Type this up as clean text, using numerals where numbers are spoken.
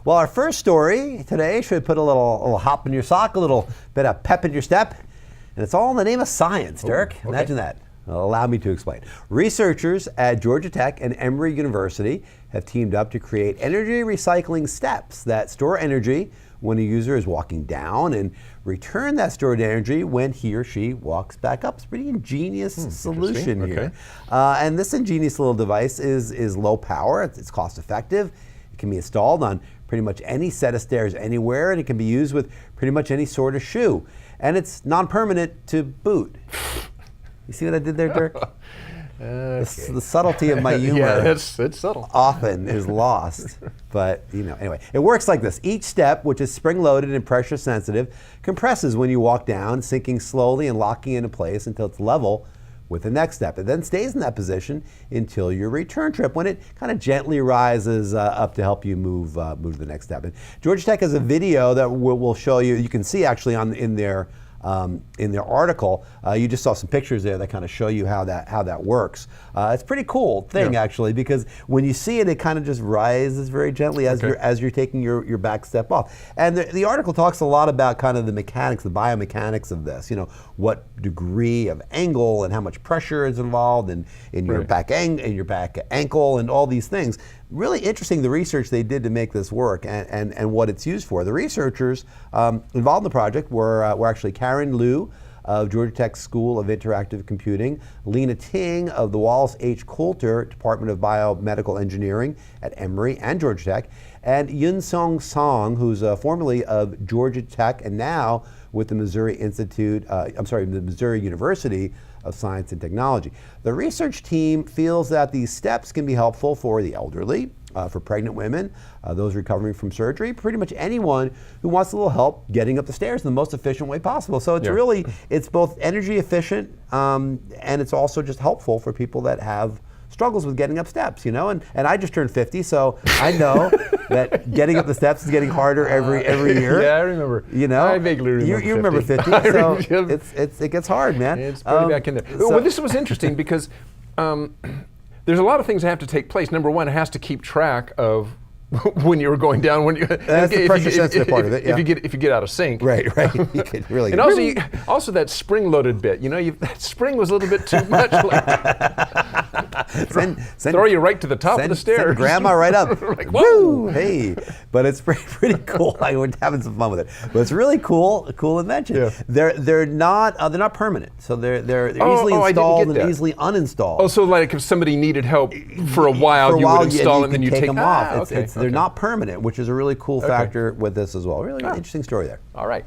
Well, our first story today should put a little hop in your sock, a little bit of pep in your step, and it's all in the name of science, Dirk. Okay. Imagine that. Allow me to explain. Researchers at Georgia Tech and Emory University have teamed up to create energy recycling steps that store energy when a user is walking down and return that stored energy when he or she walks back up. It's a pretty ingenious solution here. And this ingenious little device is low power, it's cost effective, it can be installed on pretty much any set of stairs anywhere, and it can be used with pretty much any sort of shoe. And it's non-permanent to boot. You see what I did there, Dirk? Okay. The subtlety of my humor Yeah, it's subtle. often is lost. But anyway, it works like this. Each step, which is spring-loaded and pressure sensitive, compresses when you walk down, sinking slowly and locking into place until it's level with the next step. It then stays in that position until your return trip, when it kind of gently rises up to help you move to the next step. And Georgia Tech has a video that we'll show you. You can see actually in their article. You just saw some pictures there that kind of show you how that works. It's a pretty cool thing, actually, because when you see it, it kind of just rises very gently as you're taking your back step off. And the article talks a lot about kind of the mechanics, the biomechanics of this. What degree of angle and how much pressure is involved in your back ankle and all these things. Really interesting, the research they did to make this work and what it's used for. The researchers involved in the project were actually Karen Liu of Georgia Tech School of Interactive Computing, Lena Ting of the Wallace H. Coulter Department of Biomedical Engineering at Emory and Georgia Tech, and Yun Song Song, who's formerly of Georgia Tech and now with the Missouri the Missouri University of Science and Technology. The research team feels that these steps can be helpful for the elderly, for pregnant women, those recovering from surgery, pretty much anyone who wants a little help getting up the stairs in the most efficient way possible. So it's it's both energy efficient and it's also just helpful for people that have struggles with getting up steps, and I just turned 50, so I know that getting up the steps is getting harder every year. Yeah, I remember. I vaguely remember. You remember 50, so it gets hard, man. It's pretty back in there. Well, this was interesting because there's a lot of things that have to take place. Number one, it has to keep track of when you were going down. That's the pressure sensitive part of it. Yeah. If you get out of sync. Right. You could really. And also that spring loaded bit. That spring was a little bit too much. Throw you right to the top of the stairs. Send grandma right up. Like, whoa! Hey, but it's pretty cool. We're having some fun with it. But it's really cool invention. Yeah. They're not permanent, so they're easily installed and easily uninstalled. Oh, so like if somebody needed help for a while, you would install and then you take them off. They're Okay. not permanent, which is a really cool factor with this as well. Really interesting story there. All right.